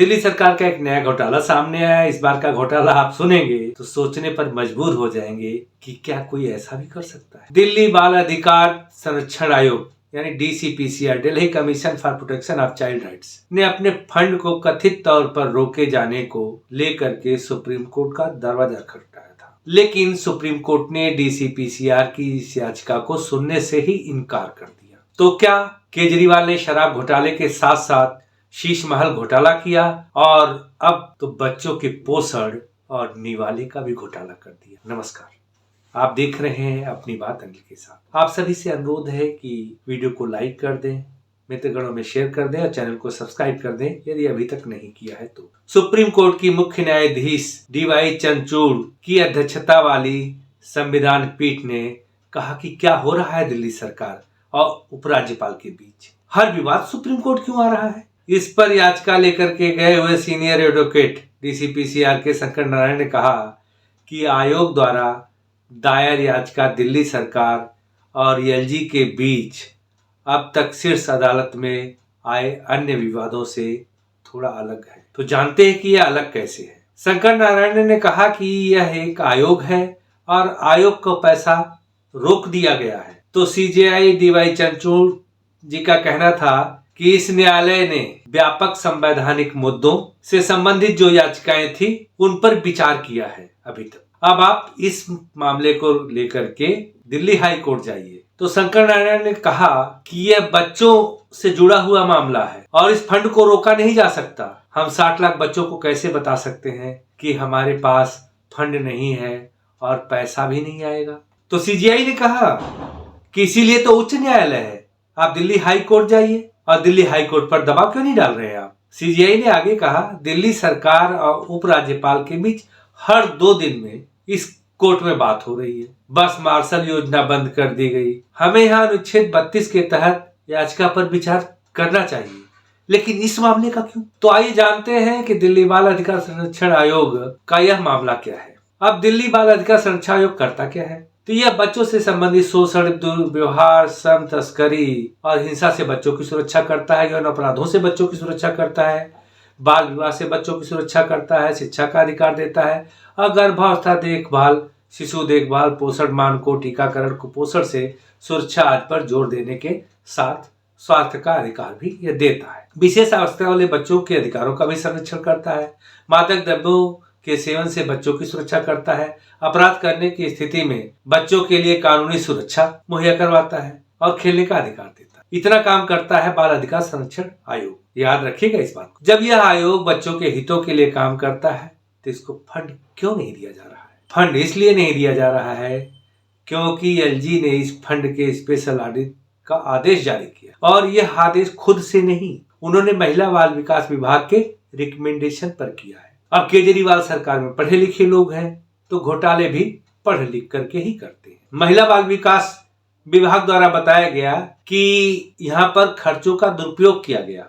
दिल्ली सरकार का एक नया घोटाला सामने आया है। इस बार का घोटाला आप सुनेंगे तो सोचने पर मजबूर हो जाएंगे कि क्या कोई ऐसा भी कर सकता है। दिल्ली बाल अधिकार संरक्षण आयोग यानी DCPCR, Delhi commission for protection of child rights, ने अपने फंड को कथित तौर पर रोके जाने को लेकर के सुप्रीम कोर्ट का दरवाजा खटखटाया था, लेकिन सुप्रीम कोर्ट ने DCPCR की इस याचिका को सुनने से ही इनकार कर दिया। तो क्या केजरीवाल ने शराब घोटाले के साथ साथ शीश महल घोटाला किया और अब तो बच्चों के पोषण और निवाले का भी घोटाला कर दिया। नमस्कार, आप देख रहे हैं अपनी बात अनिल के साथ। आप सभी से अनुरोध है कि वीडियो को लाइक कर दें, मित्रगणों में शेयर कर दें और चैनल को सब्सक्राइब कर दें यदि अभी तक नहीं किया है तो। सुप्रीम कोर्ट की मुख्य न्यायाधीश DY चंद्रचूड़ की अध्यक्षता वाली संविधान पीठ ने कहा कि क्या हो रहा है दिल्ली सरकार और उपराज्यपाल के बीच। हर विवाद सुप्रीम कोर्ट क्यों आ रहा है? इस पर याचिका लेकर के गए हुए सीनियर एडवोकेट DCPCR के शंकर नारायण ने कहा कि आयोग द्वारा दायर याचिका दिल्ली सरकार और LG के बीच अब तक शीर्ष अदालत में आए अन्य विवादों से थोड़ा अलग है। तो जानते हैं कि यह अलग कैसे है। शंकर नारायण ने कहा कि यह एक आयोग है और आयोग को पैसा रोक दिया गया है। तो CJI DY चंद्रचूड़ जी का कहना था कि इस न्यायालय ने व्यापक संवैधानिक मुद्दों से संबंधित जो याचिकाएं थी उन पर विचार किया है अभी तक। अब आप इस मामले को लेकर के दिल्ली हाई कोर्ट जाइए। तो शंकर नारायण ने कहा कि यह बच्चों से जुड़ा हुआ मामला है और इस फंड को रोका नहीं जा सकता। हम 60 लाख बच्चों को कैसे बता सकते हैं कि हमारे पास फंड नहीं है और पैसा भी नहीं आएगा। तो CJI ने कहा कि इसीलिए तो उच्च न्यायालय है, आप दिल्ली हाई कोर्ट जाइए। और दिल्ली हाई कोर्ट पर दबाव क्यों नहीं डाल रहे हैं आप? CJI ने आगे कहा दिल्ली सरकार और उपराज्यपाल के बीच हर 2 दिन में इस कोर्ट में बात हो रही है। बस मार्शल योजना बंद कर दी गई। हमें यहाँ अनुच्छेद 32 के तहत याचिका पर विचार करना चाहिए, लेकिन इस मामले का क्यों? तो आइए जानते हैं कि दिल्ली बाल अधिकार संरक्षण आयोग का यह मामला क्या है। अब दिल्ली बाल अधिकार संरक्षण आयोग करता क्या है? तो यह बच्चों से संबंधित शोषण, दुर्व्यवहार, श्रम तस्करी और हिंसा से बच्चों की सुरक्षा करता है, यौन अपराधों से बच्चों की सुरक्षा करता है, बाल विवाह से बच्चों की सुरक्षा करता है, शिक्षा का अधिकार देता है और गर्भावस्था देखभाल, शिशु देखभाल, पोषण, मानकों, टीकाकरण, कुपोषण से सुरक्षा आदि पर जोर देने के साथ स्वास्थ्य का अधिकार भी यह देता है। विशेष आवश्यकता वाले बच्चों के अधिकारों का भी संरक्षण करता है, मादक द्रव्यों के सेवन से बच्चों की सुरक्षा करता है, अपराध करने की स्थिति में बच्चों के लिए कानूनी सुरक्षा मुहैया करवाता है और खेलने का अधिकार देता है। इतना काम करता है बाल अधिकार संरक्षण आयोग। याद रखिएगा इस बात को। जब यह आयोग बच्चों के हितों के लिए काम करता है तो इसको फंड क्यों नहीं दिया जा रहा है? फंड इसलिए नहीं दिया जा रहा है क्योंकि LG ने इस फंड के स्पेशल ऑडिट का आदेश जारी किया और यह आदेश खुद से नहीं, उन्होंने महिला बाल विकास विभाग के रिकमेंडेशन पर किया है। अब केजरीवाल सरकार में पढ़े लिखे लोग हैं तो घोटाले भी पढ़ लिख करके ही करते हैं। महिला बाल विकास विभाग द्वारा बताया गया कि यहाँ पर खर्चों का दुरुपयोग किया गया,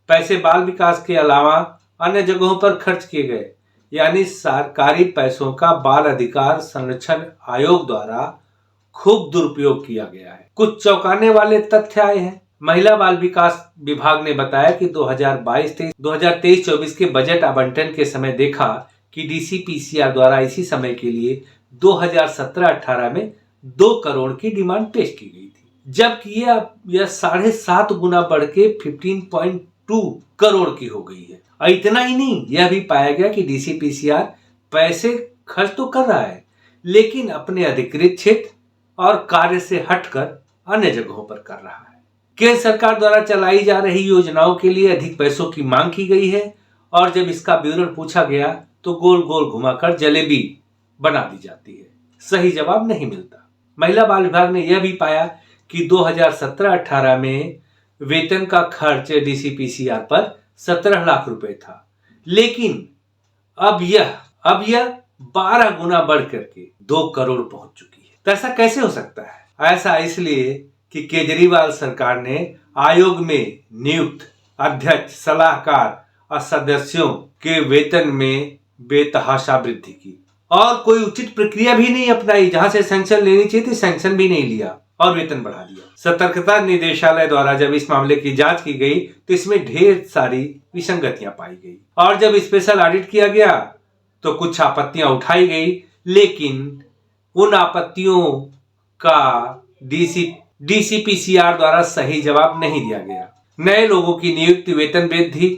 पैसे बाल विकास के अलावा अन्य जगहों पर खर्च किए गए, यानी सरकारी पैसों का बाल अधिकार संरक्षण आयोग द्वारा खूब दुरुपयोग किया गया है। कुछ चौंकाने वाले तथ्य आए हैं। महिला बाल विकास विभाग ने बताया कि 2023-24 के बजट आवंटन के समय देखा कि DCPCR द्वारा इसी समय के लिए 2017-18 में 2 करोड़ की डिमांड पेश की गई थी, जबकि यह 7.5 गुना बढ़ के 15.2 करोड़ की हो गई है। और इतना ही नहीं, यह भी पाया गया कि DCPCR पैसे खर्च तो कर रहा है लेकिन अपने अधिकृत क्षेत्र और कार्य से हटकर अन्य जगहों पर कर रहा है। केंद्र सरकार द्वारा चलाई जा रही योजनाओं के लिए अधिक पैसों की मांग की गई है और जब इसका विवरण पूछा गया तो गोल गोल घुमाकर जलेबी बना दी जाती है, सही जवाब नहीं मिलता। महिला बाल विभाग ने यह भी पाया कि 2017-18 में वेतन का खर्च DCPCR पर 17 लाख रुपए था, लेकिन अब यह 12 गुना बढ़ करके 2 करोड़ पहुंच चुकी है। तो ऐसा कैसे हो सकता है? ऐसा इसलिए कि केजरीवाल सरकार ने आयोग में नियुक्त अध्यक्ष, सलाहकार और सदस्यों के वेतन में बेतहाशा वृद्धि की और कोई उचित प्रक्रिया भी नहीं अपनाई। जहां से सैंक्शन लेनी चाहिए थी, सैंक्शन भी नहीं लिया। और वेतन बढ़ा दिया। सतर्कता निदेशालय द्वारा जब इस मामले की जांच की गई तो इसमें ढेर सारी विसंगतियां पाई गई और जब स्पेशल ऑडिट किया गया तो कुछ आपत्तियां उठाई गई, लेकिन उन आपत्तियों का डीसीपीसीआर द्वारा सही जवाब नहीं दिया गया। नए लोगों की नियुक्ति, वेतन वृद्धि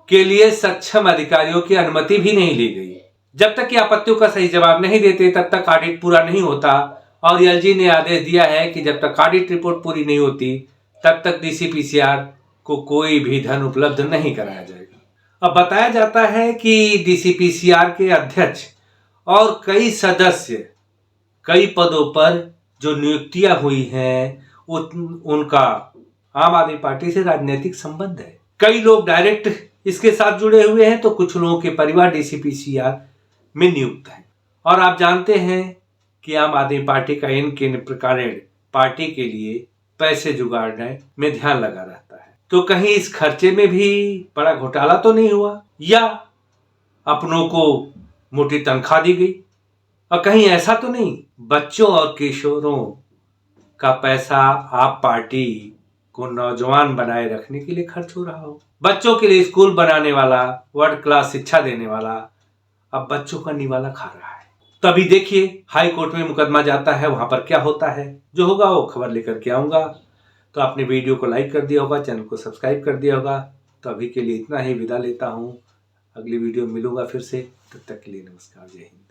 के लिए सक्षम अधिकारियों की अनुमति भी नहीं ली गई। जब तक कि आपत्तियों का सही जवाब नहीं देते तब तक ऑडिट पूरा नहीं होता और एलजी ने आदेश दिया है कि जब तक ऑडिट रिपोर्ट पूरी नहीं होती तब तक डीसीपीसीआर को कोई भी धन उपलब्ध नहीं कराया जाएगा। अब बताया जाता है कि डीसीपीसीआर के अध्यक्ष और कई सदस्य कई पदों पर जो नियुक्तियां हुई हैं उनका आम आदमी पार्टी से राजनीतिक संबंध है। कई लोग डायरेक्ट इसके साथ जुड़े हुए हैं तो कुछ लोगों के परिवार डीसीपीसीआर में नियुक्त है। और आप जानते हैं कि आम आदमी पार्टी का इन प्रकार पार्टी के लिए पैसे जुगाड़ने में ध्यान लगा रहता है। तो कहीं इस खर्चे में भी बड़ा घोटाला तो नहीं हुआ या अपनों को मोटी तनख्वाह दी गई, और कहीं ऐसा तो नहीं बच्चों और किशोरों का पैसा आप पार्टी को नौजवान बनाए रखने के लिए खर्च हो रहा हो। बच्चों के लिए स्कूल बनाने वाला, वर्ल्ड क्लास शिक्षा देने वाला अब बच्चों का निवाला खा रहा है। तभी देखिए हाई कोर्ट में मुकदमा जाता है, वहां पर क्या होता है। जो होगा वो खबर लेकर के आऊंगा। तो आपने वीडियो को लाइक कर दिया होगा, चैनल को सब्सक्राइब कर दिया होगा। तो अभी के लिए इतना ही, विदा लेता हूं। अगली वीडियो में मिलूंगा फिर से, तब तक के लिए नमस्कार, जय हिंद।